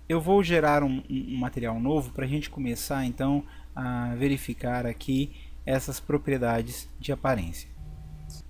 eu vou gerar um material novo para a gente começar então a verificar aqui essas propriedades de aparência.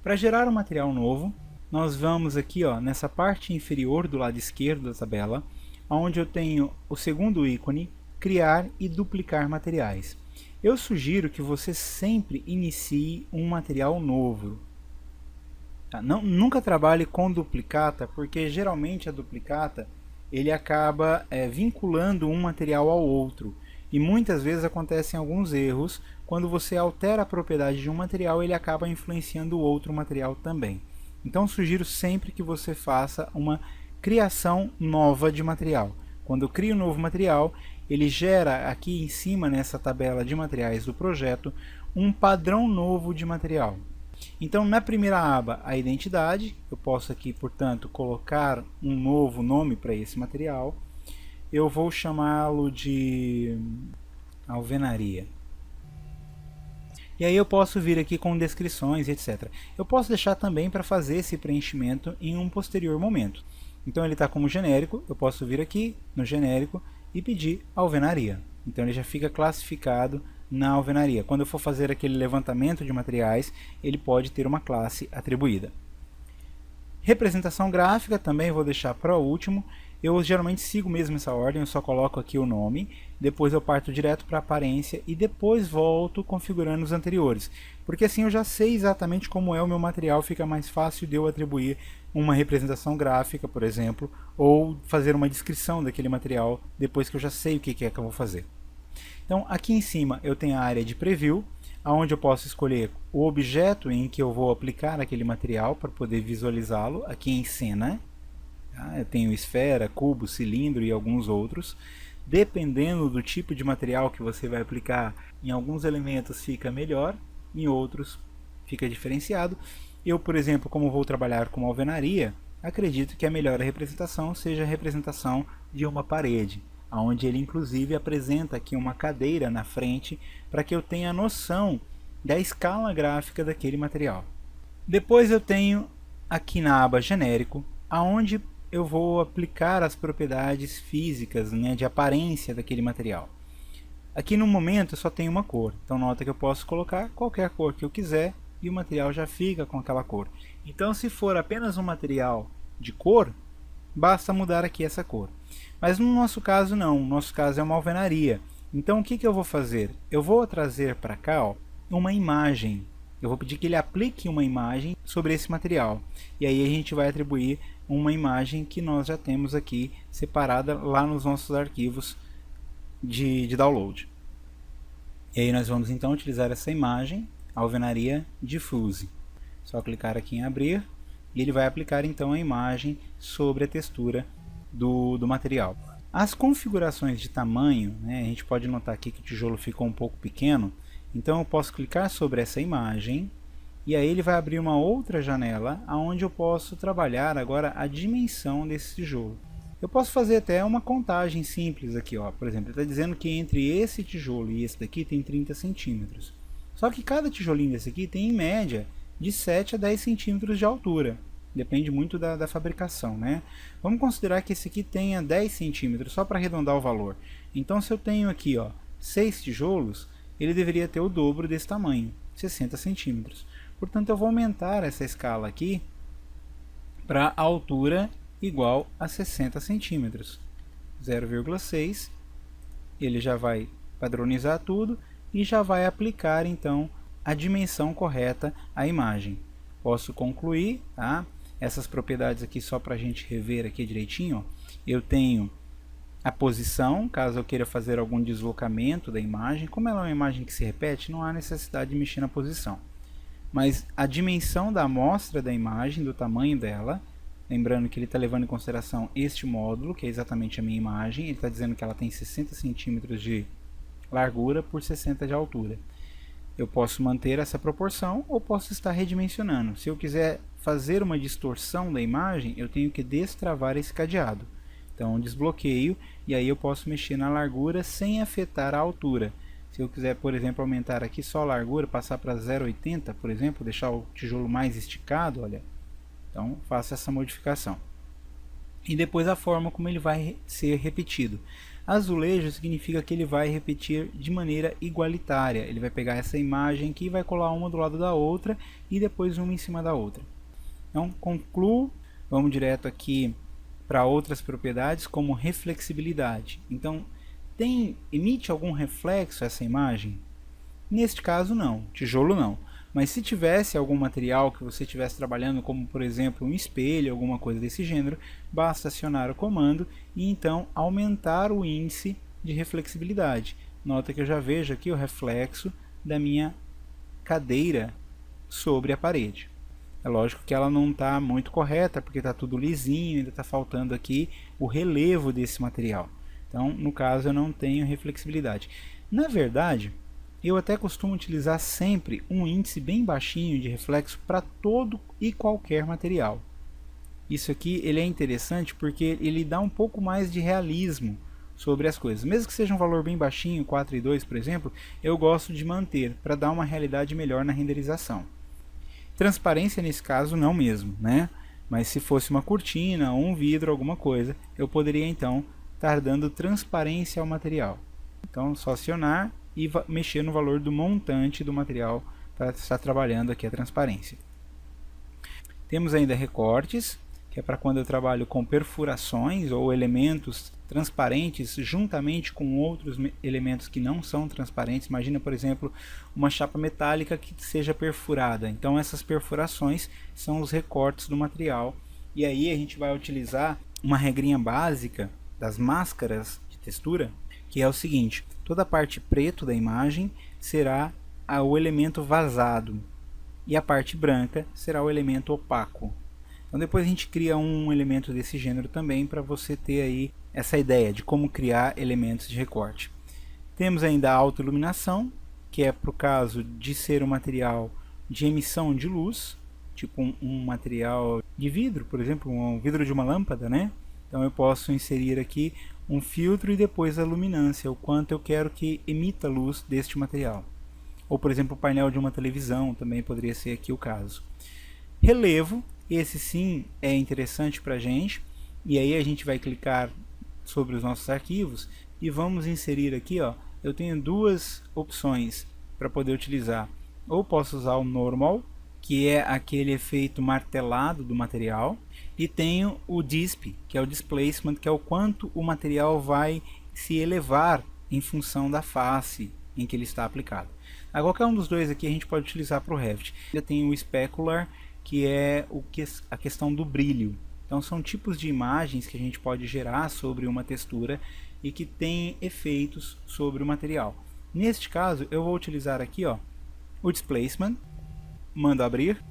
Para gerar um material novo, nós vamos aqui nessa parte inferior do lado esquerdo da tabela, onde eu tenho o segundo ícone, criar e duplicar materiais. Eu sugiro que você sempre inicie um material novo. Nunca trabalhe com duplicata, porque geralmente a duplicata ele acaba vinculando um material ao outro. E muitas vezes acontecem alguns erros. Quando você altera a propriedade de um material, ele acaba influenciando o outro material também. Então sugiro sempre que você faça uma criação nova de material. Quando eu crio um novo material, ele gera aqui em cima, nessa tabela de materiais do projeto, um padrão novo de material. Então na primeira aba, a identidade, eu posso aqui, portanto, colocar um novo nome para esse material. Eu vou chamá-lo de alvenaria. E aí eu posso vir aqui com descrições, etc. Eu posso deixar também para fazer esse preenchimento em um posterior momento. Então ele está como genérico, eu posso vir aqui no genérico e pedir alvenaria. Então ele já fica classificado na alvenaria. Quando eu for fazer aquele levantamento de materiais, ele pode ter uma classe atribuída. Representação gráfica também vou deixar para o último. Eu geralmente sigo mesmo essa ordem, eu só coloco aqui o nome, depois eu parto direto para a aparência e depois volto configurando os anteriores. Porque assim eu já sei exatamente como é o meu material, fica mais fácil de eu atribuir uma representação gráfica, por exemplo, ou fazer uma descrição daquele material depois que eu já sei o que é que eu vou fazer. Então aqui em cima eu tenho a área de preview, onde eu posso escolher o objeto em que eu vou aplicar aquele material para poder visualizá-lo aqui em cena. Eu tenho esfera, cubo, cilindro e alguns outros. Dependendo do tipo de material que você vai aplicar, em alguns elementos fica melhor, em outros fica diferenciado. Eu, por exemplo, como vou trabalhar com alvenaria, acredito que a melhor representação seja a representação de uma parede, onde ele inclusive apresenta aqui uma cadeira na frente para que eu tenha noção da escala gráfica daquele material. Depois eu tenho aqui na aba genérico, aonde eu vou aplicar as propriedades físicas, de aparência daquele material. Aqui no momento eu só tenho uma cor, então nota que eu posso colocar qualquer cor que eu quiser e o material já fica com aquela cor. Então se for apenas um material de cor, basta mudar aqui essa cor. Mas no nosso caso não, no nosso caso é uma alvenaria. Então o que eu vou fazer? Eu vou trazer para cá uma imagem. Eu vou pedir que ele aplique uma imagem sobre esse material. E aí a gente vai atribuir uma imagem que nós já temos aqui separada lá nos nossos arquivos de download. E aí nós vamos então utilizar essa imagem, alvenaria diffuse. Só clicar aqui em abrir e ele vai aplicar então a imagem sobre a textura do material. As configurações de tamanho, a gente pode notar aqui que o tijolo ficou um pouco pequeno. Então eu posso clicar sobre essa imagem e aí ele vai abrir uma outra janela onde eu posso trabalhar agora a dimensão desse tijolo. Eu posso fazer até uma contagem simples aqui, por exemplo, ele está dizendo que entre esse tijolo e esse daqui tem 30 centímetros. Só que cada tijolinho desse aqui tem em média de 7 a 10 centímetros de altura. Depende muito da fabricação, Vamos considerar que esse aqui tenha 10 centímetros, só para arredondar o valor. Então se eu tenho aqui 6 tijolos, ele deveria ter o dobro desse tamanho, 60 centímetros. Portanto, eu vou aumentar essa escala aqui para a altura igual a 60 centímetros. 0,6, ele já vai padronizar tudo e já vai aplicar então a dimensão correta à imagem. Posso concluir, essas propriedades aqui só para a gente rever aqui direitinho. Eu tenho a posição, caso eu queira fazer algum deslocamento da imagem. Como ela é uma imagem que se repete, não há necessidade de mexer na posição. Mas a dimensão da amostra da imagem, do tamanho dela, lembrando que ele está levando em consideração este módulo, que é exatamente a minha imagem, ele está dizendo que ela tem 60 centímetros de largura por 60 de altura. Eu posso manter essa proporção ou posso estar redimensionando. Se eu quiser fazer uma distorção da imagem, eu tenho que destravar esse cadeado. Então desbloqueio e aí eu posso mexer na largura sem afetar a altura. Se eu quiser, por exemplo, aumentar aqui só a largura, passar para 0,80, por exemplo, deixar o tijolo mais esticado, olha. Então faço essa modificação. e depois a forma como ele vai ser repetido. Azulejo significa que ele vai repetir de maneira igualitária. Ele vai pegar essa imagem aqui e vai colar uma do lado da outra e depois uma em cima da outra. Então, concluo, vamos direto aqui para outras propriedades como reflexibilidade. Então, emite algum reflexo essa imagem? Neste caso não, tijolo não. Mas se tivesse algum material que você estivesse trabalhando, como por exemplo um espelho, alguma coisa desse gênero, basta acionar o comando e então aumentar o índice de reflexibilidade. Nota que eu já vejo aqui o reflexo da minha cadeira sobre a parede. É lógico que ela não está muito correta, porque está tudo lisinho, ainda está faltando aqui o relevo desse material. Então, no caso, eu não tenho reflexibilidade. Na verdade, eu até costumo utilizar sempre um índice bem baixinho de reflexo para todo e qualquer material. Isso aqui ele é interessante porque ele dá um pouco mais de realismo sobre as coisas. Mesmo que seja um valor bem baixinho, 4,2 por exemplo, eu gosto de manter para dar uma realidade melhor na renderização. Transparência nesse caso não mesmo, né? Mas se fosse uma cortina ou um vidro, alguma coisa, eu poderia então estar dando transparência ao material. Então, só acionar e mexer no valor do montante do material para estar trabalhando aqui a transparência. Temos ainda recortes, que é para quando eu trabalho com perfurações ou elementos transparentes juntamente com outros elementos que não são transparentes. Imagina, por exemplo, uma chapa metálica que seja perfurada. Então essas perfurações são os recortes do material. E aí a gente vai utilizar uma regrinha básica das máscaras de textura, que é o seguinte: toda a parte preta da imagem será o elemento vazado e a parte branca será o elemento opaco. Então depois a gente cria um elemento desse gênero também para você ter aí essa ideia de como criar elementos de recorte. Temos ainda a autoiluminação, que é para o caso de ser um material de emissão de luz, tipo um material de vidro, por exemplo, um vidro de uma lâmpada, né? Então eu posso inserir aqui um filtro e depois a luminância, o quanto eu quero que emita luz deste material. Ou por exemplo o painel de uma televisão, também poderia ser aqui o caso. Relevo, esse sim é interessante para a gente, e aí a gente vai clicar sobre os nossos arquivos e vamos inserir aqui, ó, eu tenho duas opções para poder utilizar. Ou posso usar o normal, que é aquele efeito martelado do material, e tenho o disp, que é o displacement, que é o quanto o material vai se elevar em função da face em que ele está aplicado. A qualquer um dos dois aqui a gente pode utilizar para o Revit. Eu tenho o specular, que é a questão do brilho. Então são tipos de imagens que a gente pode gerar sobre uma textura e que tem efeitos sobre o material. Neste caso eu vou utilizar aqui, ó, o displacement, mando abrir,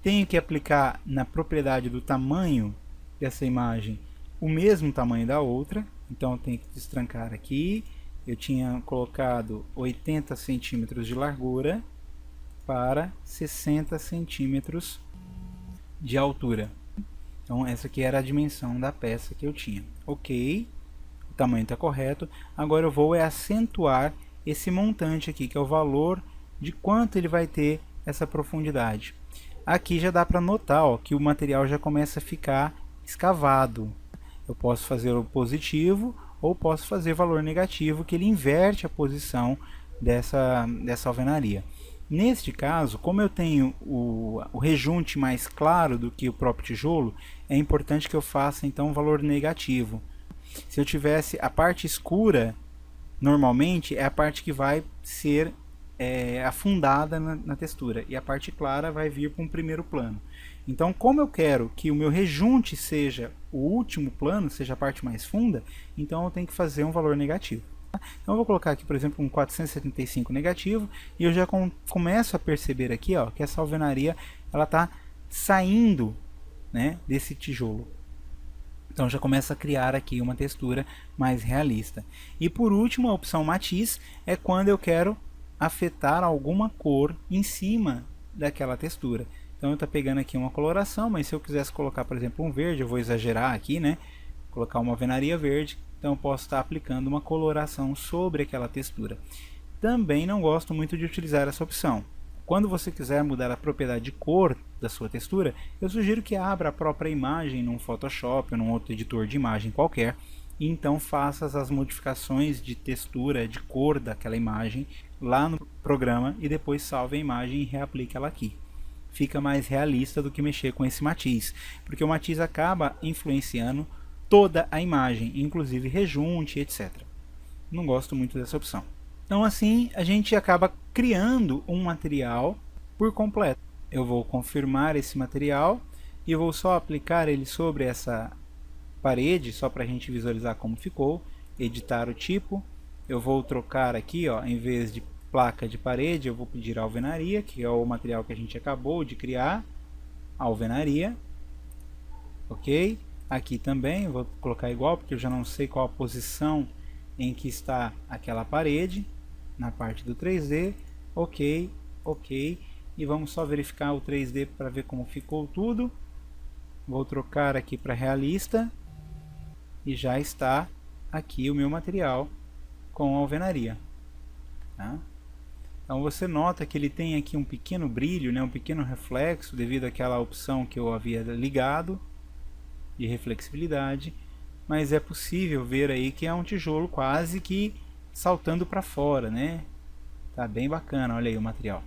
tenho que aplicar na propriedade do tamanho dessa imagem o mesmo tamanho da outra, então eu tenho que destrancar aqui. Eu tinha colocado 80 centímetros de largura para 60 centímetros de altura. Então essa aqui era a dimensão da peça que eu tinha. Ok, o tamanho está correto. Agora eu vou acentuar esse montante aqui, que é o valor de quanto ele vai ter essa profundidade. Aqui já dá para notar, ó, que o material já começa a ficar escavado. Eu posso fazer o positivo ou posso fazer valor negativo, que ele inverte a posição dessa alvenaria. Neste caso, como eu tenho o rejunte mais claro do que o próprio tijolo, é importante que eu faça então um valor negativo. Se eu tivesse a parte escura, normalmente é a parte que vai ser afundada na textura, e a parte clara vai vir para um primeiro plano. Então, como eu quero que o meu rejunte seja o último plano, seja a parte mais funda, então eu tenho que fazer um valor negativo. Então eu vou colocar aqui, por exemplo, um 475 negativo, e eu já começo a perceber aqui, ó, que essa alvenaria ela está saindo, né, desse tijolo. Então já começa a criar aqui uma textura mais realista. E por último, a opção matiz é quando eu quero afetar alguma cor em cima daquela textura. Então eu estou pegando aqui uma coloração, mas se eu quisesse colocar, por exemplo, um verde, eu vou exagerar aqui, né? Colocar uma alvenaria verde, então eu posso estar aplicando uma coloração sobre aquela textura. Também não gosto muito de utilizar essa opção. Quando você quiser mudar a propriedade de cor da sua textura, eu sugiro que abra a própria imagem num Photoshop ou num outro editor de imagem qualquer, e então faça as modificações de textura, de cor daquela imagem lá no programa e depois salve a imagem e reaplique ela aqui. Fica mais realista do que mexer com esse matiz, porque o matiz acaba influenciando toda a imagem, inclusive rejunte, etc. Não gosto muito dessa opção. Então assim a gente acaba criando um material por completo. Eu vou confirmar esse material e vou só aplicar ele sobre essa parede, só para a gente visualizar como ficou. Editar o tipo. Eu vou trocar aqui, ó, em vez de placa de parede, eu vou pedir alvenaria, que é o material que a gente acabou de criar. Alvenaria. Ok? Aqui também eu vou colocar igual, porque eu já não sei qual a posição em que está aquela parede na parte do 3D. Ok, ok. E vamos só verificar o 3D para ver como ficou tudo. Vou trocar aqui para realista. E já está aqui o meu material com alvenaria. Tá? Então você nota que ele tem aqui um pequeno brilho, né, um pequeno reflexo, devido àquela opção que eu havia ligado de reflexibilidade. Mas é possível ver aí que é um tijolo quase que saltando para fora, né? Tá bem bacana, olha aí o material.